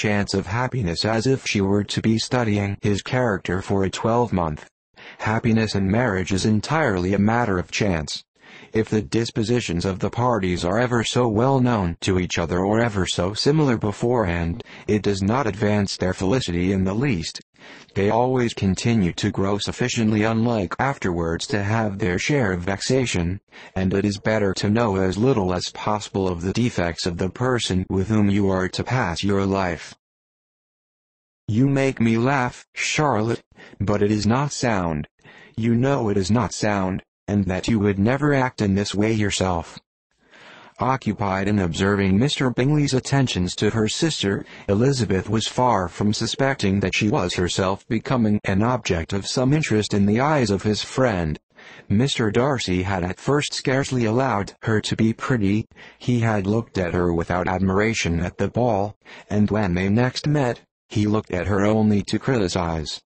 chance of happiness as if she were to be studying his character for a 12-month. Happiness in marriage is entirely a matter of chance. If the dispositions of the parties are ever so well known to each other or ever so similar beforehand, it does not advance their felicity in the least. They always continue to grow sufficiently unlike afterwards to have their share of vexation, and it is better to know as little as possible of the defects of the person with whom you are to pass your life. You make me laugh, Charlotte, but it is not sound. You know it is not sound, and that you would never act in this way yourself. Occupied in observing Mr. Bingley's attentions to her sister, Elizabeth was far from suspecting that she was herself becoming an object of some interest in the eyes of his friend. Mr. Darcy had at first scarcely allowed her to be pretty. He had looked at her without admiration at the ball, and when they next met, he looked at her only to criticize.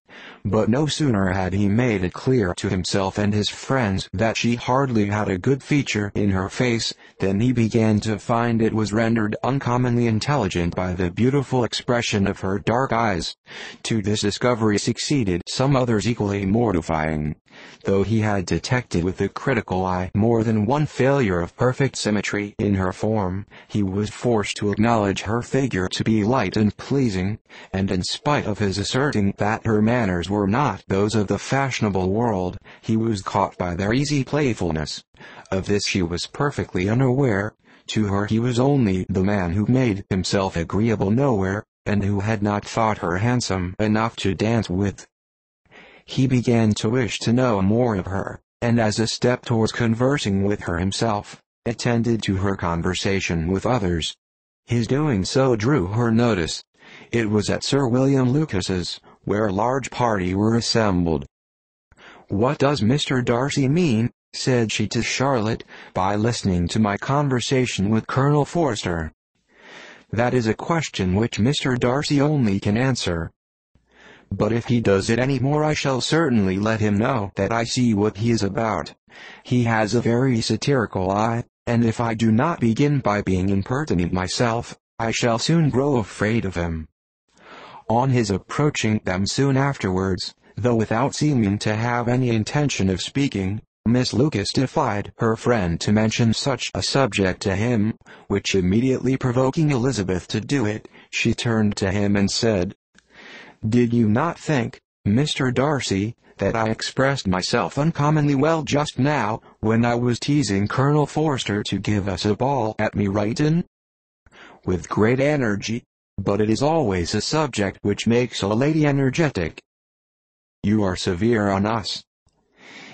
But no sooner had he made it clear to himself and his friends that she hardly had a good feature in her face, than he began to find it was rendered uncommonly intelligent by the beautiful expression of her dark eyes. To this discovery succeeded some others equally mortifying. Though he had detected with the critical eye more than one failure of perfect symmetry in her form, he was forced to acknowledge her figure to be light and pleasing, and in spite of his asserting that her manners were not those of the fashionable world, he was caught by their easy playfulness. Of this she was perfectly unaware. To her he was only the man who made himself agreeable nowhere, and who had not thought her handsome enough to dance with. He began to wish to know more of her, and as a step towards conversing with her himself, attended to her conversation with others. His doing so drew her notice. It was at Sir William Lucas's, where a large party were assembled. "What does Mr. Darcy mean," said she to Charlotte, "by listening to my conversation with Colonel Forster?" "That is a question which Mr. Darcy only can answer. But if he does it any more I shall certainly let him know that I see what he is about. He has a very satirical eye, and if I do not begin by being impertinent myself, I shall soon grow afraid of him." On his approaching them soon afterwards, though without seeming to have any intention of speaking, Miss Lucas defied her friend to mention such a subject to him, which immediately provoking Elizabeth to do it, she turned to him and said, "Did you not think, Mr. Darcy, that I expressed myself uncommonly well just now, when I was teasing Colonel Forster to give us a ball at Meryton?" "With great energy, but it is always a subject which makes a lady energetic." "You are severe on us."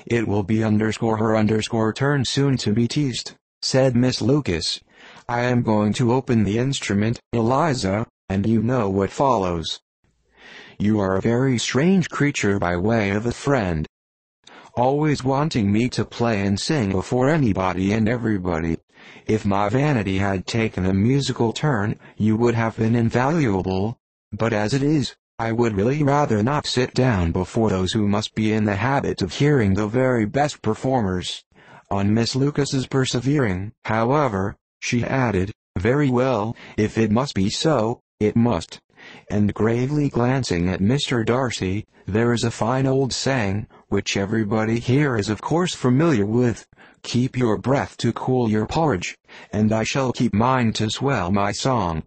"It will be her turn soon to be teased," said Miss Lucas. "I am going to open the instrument, Eliza, and you know what follows." "You are a very strange creature by way of a friend. Always wanting me to play and sing before anybody and everybody. If my vanity had taken a musical turn, you would have been invaluable, but as it is, I would really rather not sit down before those who must be in the habit of hearing the very best performers." On Miss Lucas's persevering, however, she added, "Very well, if it must be so, it must." And gravely glancing at Mr. Darcy, "There is a fine old saying, which everybody here is of course familiar with, 'Keep your breath to cool your porridge,' and I shall keep mine to swell my song."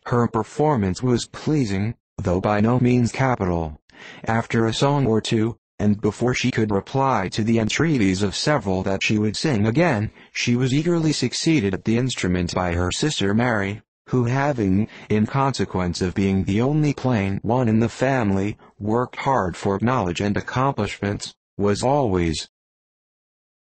Her performance was pleasing, though by no means capital. After a song or two, and before she could reply to the entreaties of several that she would sing again, she was eagerly succeeded at the instrument by her sister Mary, who having, in consequence of being the only plain one in the family, worked hard for knowledge and accomplishments, was always,